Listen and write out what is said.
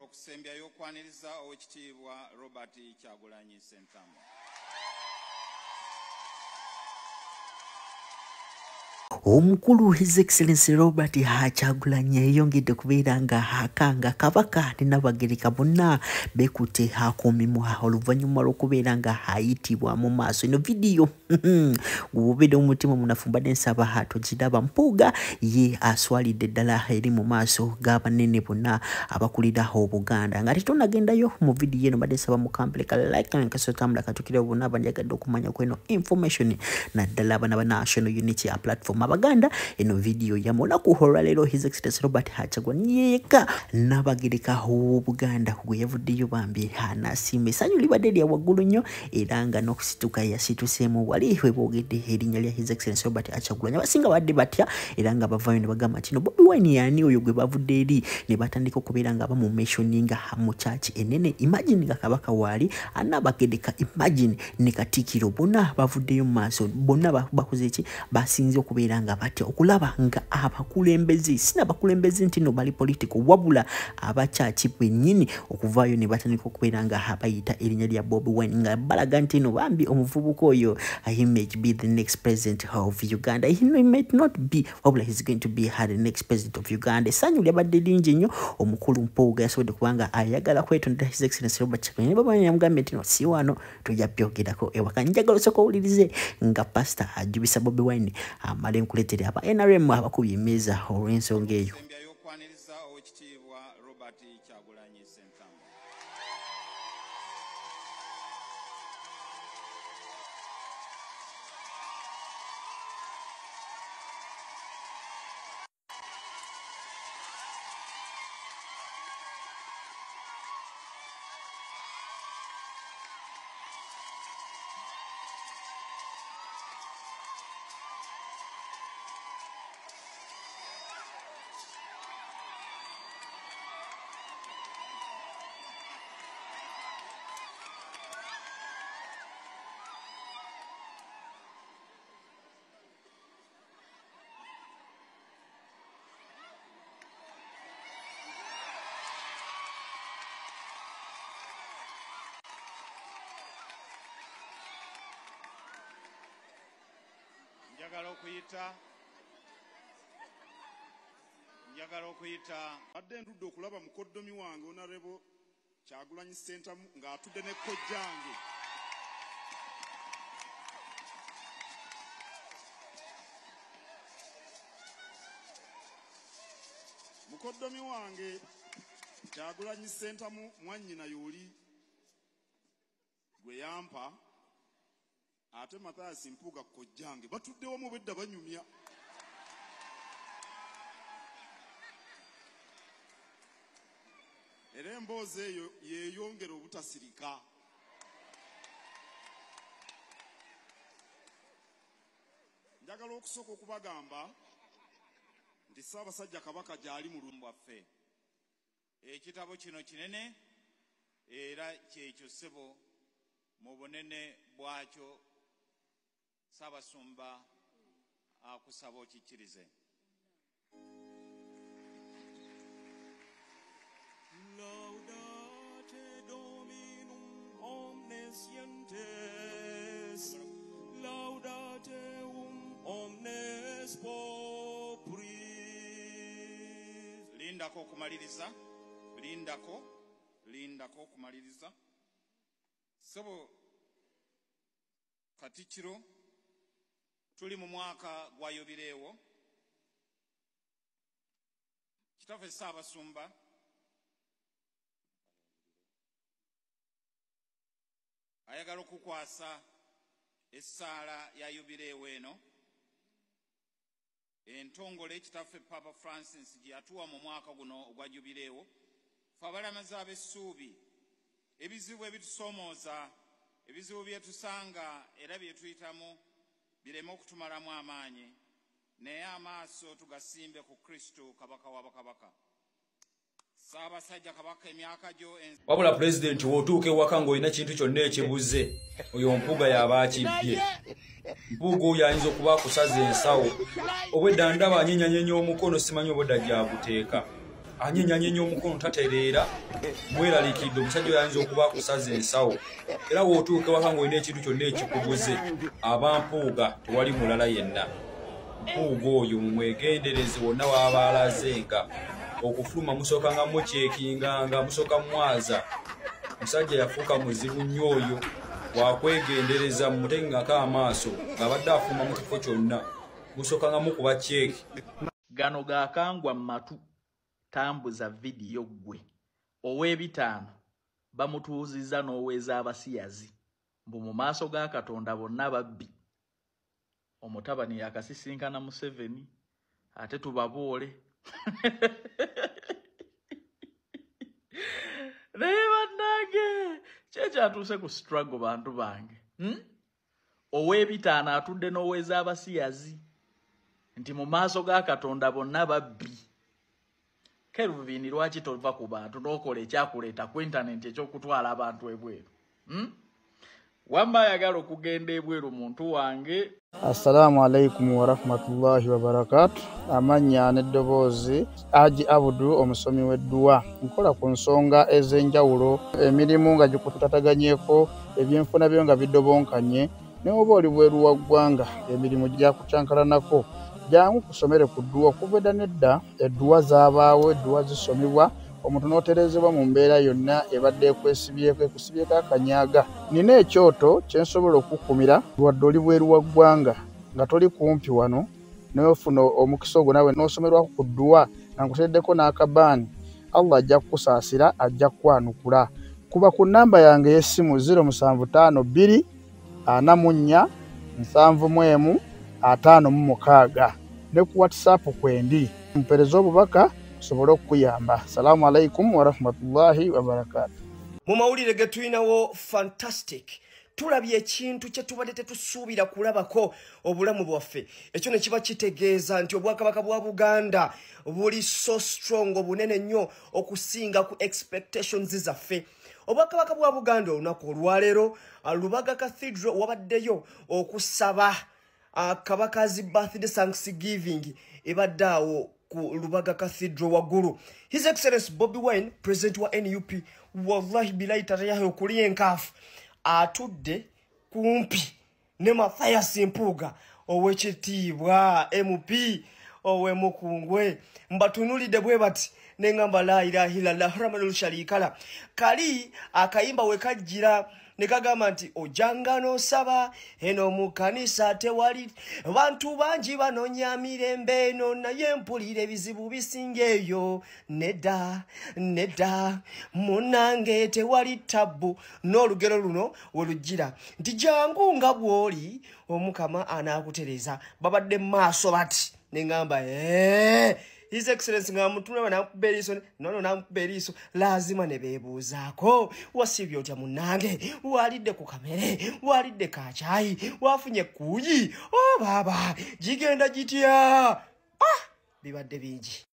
okusembya y'okwaniriza ow'ekitiibwa Robert Kyagulanyi Ssentamu. Omukulu His Excellency Robert Kyagulanyi yeyongedde kubeera nga hakanga kabaka n'abagereka bonna bekute hakuumimwa oluvannyuma lw'okubeera nga hayitibwa mu maaso. Eno vidiyo gubeera omutima munafu mbadde nsaba togiraba. Mpuuga ye aswalidde ddala eri mu maaso g'abanene bonna abakulira Obuganda. Nga tetunagendayo mu vidiyo eno mbadde nsaba mukampeleka like nkasotambula katukira bonna abanjagadde okumanya kweno information naddala abana ba National Unity Platform Abaganda. Eno video ya monaku olwaleero His Excellency Robert Kyagulanyi yeka n'abagereka Obuganda gwe yavuddeyo bambi anasiima essanyu libadde lya waggulu nnyo era nga n'okusituka yasituseemu wali we boogedde erinnya lya His Excellency Robert Kyagulanyi. Abasinga badde batya era nga bavaayo ne bagamba kino Bobi Wine yaani oyo gwe bavudde eri ne batandika okubeera nga bamumentioninga mu kyaki enene. Imagine nga kabaka waali anaabagereka, imagine ne Katikkiro bonna bavuddeyo mu maaso, bonna bakoze ki, basinze okubeera nga batya okulaba nga abakulembeze sinabakulembeze nti no bali political wabula abakyaki bennyini okuvaayo ne batandika okubeera nga abayita erinnya lya Bobi Wine nga balaga nti no bambi omuvubuka oyo he may be the next president of Uganda. He might not be wabula he's going to be the next president of Uganda. Essanyu lyabadde lingi nnyo. Omukulu Mpuuga yasobodde kubanga ayagala kwetondera His Excellency Robert Kyagulanyi. Baba yamugambye nti no si wano tujja byogerako ewaka. Njagala osooka owulirize nga pastor ajubisa Bobi Wine amale nkuleetere aba NRM abakubye emmeeza olw'ensonga eyo. Okusembya y'okwaniriza ow'ekitiibwa Robert Kyagulanyi Ssentamu. Njagala okuyita adde ndudde okulaba mukoddomi wange Honorable Kyagulanyi Ssentamu ng'atudde ne kojjange. Mukoddomi wange Kyagulanyi Ssentamu mwannyina y'oli gwe yampa ate Mathias Mpuuga kojjange batuddewo mu bedda banyumya. Era emboozi eyo yeeyongera obutasirika. Njagala okusooka okubagamba nti Ssaabasajja Kabaka gy'ali mu lumbu waffe. Ekitabo kino kinene era kyekyo ssebo mu bunene bwakyo Ssaabasumba akusaba okikkirize. Laudate Dominum omniscientes, laudate omnes popris. Lindako okumaliriza, lindako okumaliriza. Ssebo Katikkiro tuli mu mwaka gwa Yubireewo. Kitaffe Ssaabasumba ayagala okukwasa essaala ya Yubireewo eno entongole Kitaffe Papa Francis gye yatuwa mu mwaka guno ogwa Yubireewo. Ffe abalamazi ab'essuubi, ebizibu ebitusoomooza, ebizibu byetusanga era byetuyitamu bireme okutumalamu amaanyi, naye amaaso tugasimbe ku Kristo Kabaka wa bakabaka. Ssaabasajja Kabaka emyaka gyo wabula president w'otuuka ewaka ng'olina kintu kyonna ekibuze oyo Mpuuga y'aba akibbye. Mpuuga oyo ayinza okuba akusaza ensawo obwedda ndaba anyenyanyenya omukono simanyi obwedda gy'aguteeka. anyenyanyenya omukono tatereera mweralikidde omusajja oyo ayinza okuba akusaza ensawo era wootuuka waka ng'olina ekintu kyonna ekikubuze abampuuga tewali mulala yenna mpuuga oyo mumwegendereze wonna waaba alazenga okufuluma musooka nga mukyekinganga musooka mwaza musajja yafuuka muzibu nnyo oyo wakwegendereza mumutengako amaaso ng'abadde afuluma mu kifo kyonna musooka nga mukuba kyeki gano gaakangwa matu tambuza vidiyo gwe ow'ebitaano bamutuuzizza n'oweeza abasiyazi mbu mu maaso ga Katonda bonna babbi omutabani yakasisinkana Museveni ate tubaboole naye bannange kyekyatuuse ku struggle bantu bange ow'ebitaano atudde n'oweeza abasiyazi nti mu maaso ga Katonda bonna babbi Kelvin lwaki tova ku bantu n'okola ekyakuleeta ku internet ekyokutwala abantu ebweru wamba ayagala okugenda ebweru muntu wange. Assalamu alaikum wa rahmatullahi wa barakatuh. Amanya n'eddoboozi Haji Abudu omusomi w'edduwa nkola ku nsonga ez'enjawulo emirimu nga gikutataganyeko ebyenfuna byo nga bidobonkanye ne oba oli bweru wa ggwanga emirimu gyakucankalanako jangu kusomere ku dduwa okuva edda nedda edduwa zaabaawo edduwa zisomibwa omuntu n'oterezebwa mu mbeera yonna ebadde ekwesibyeko ekusibyeko akanyaaga. Nina ekyoto kyensobola okukumira lwadde oli bweru wa ggwanga nga toli kumpi wano n'ofuna omukisa ogwo nawe n'osomerwako ku dduwa nga nkuteddeko n'akabaani Allah ajja kukusaasira ajja kukwanukula. Kuba ku nnamba yange y'essimu 0752 44 71 56 ne ku WhatsApp kwendi mpereza obubaka sobolo okuyamba. Assalamu alaikum wa rahmatullahi wa barakatuh. Mu mawulire ge tulinawo fantastic tulabye ekintu kye tubadde tetusuubira kulabako obulamu bwaffe ekyo ne kiba kitegeeza nti obwakabaka bwa Buganda buli so strong obunene nnyo okusinga ku expectations zaffe. Obwakabaka bwa Buganda olunaku olwaleero Lubaga Cathedral wabaddeyo okusaba kabakazi birthday thanksgiving ebaddawo ku Lubaga Cathedral waggulu. His Excellency Bobi Wine, President wa NUP, wallahi bilahi tatayahe okuli enkaafu atudde kumpi ne Mathias Mpuuga ow'ekitiibwa MP ow'Emukungwe mbatunulidde bwe bati nengamba la ilaha illallah rahmanul sharikala kali akayimba wekajjira nekagamba nti ojanga n'osaba eno mu kanisa tewali bantu bangi banoonya mirembe eno naye mpulira ebizibu bisingeeyo nedda munange tewali tabbu. N'olugero luno welujjira nti jangu nga bw'oli omukama anaakutereza babadde maaso bati nengamba His Excellency nga mutuna na beriso nono na beriso lazima ne bebuzaako wasibyo tya munange walidde ku kamere walidde kachai wafunye kuyi baba jigenda jitya bibadde bingi.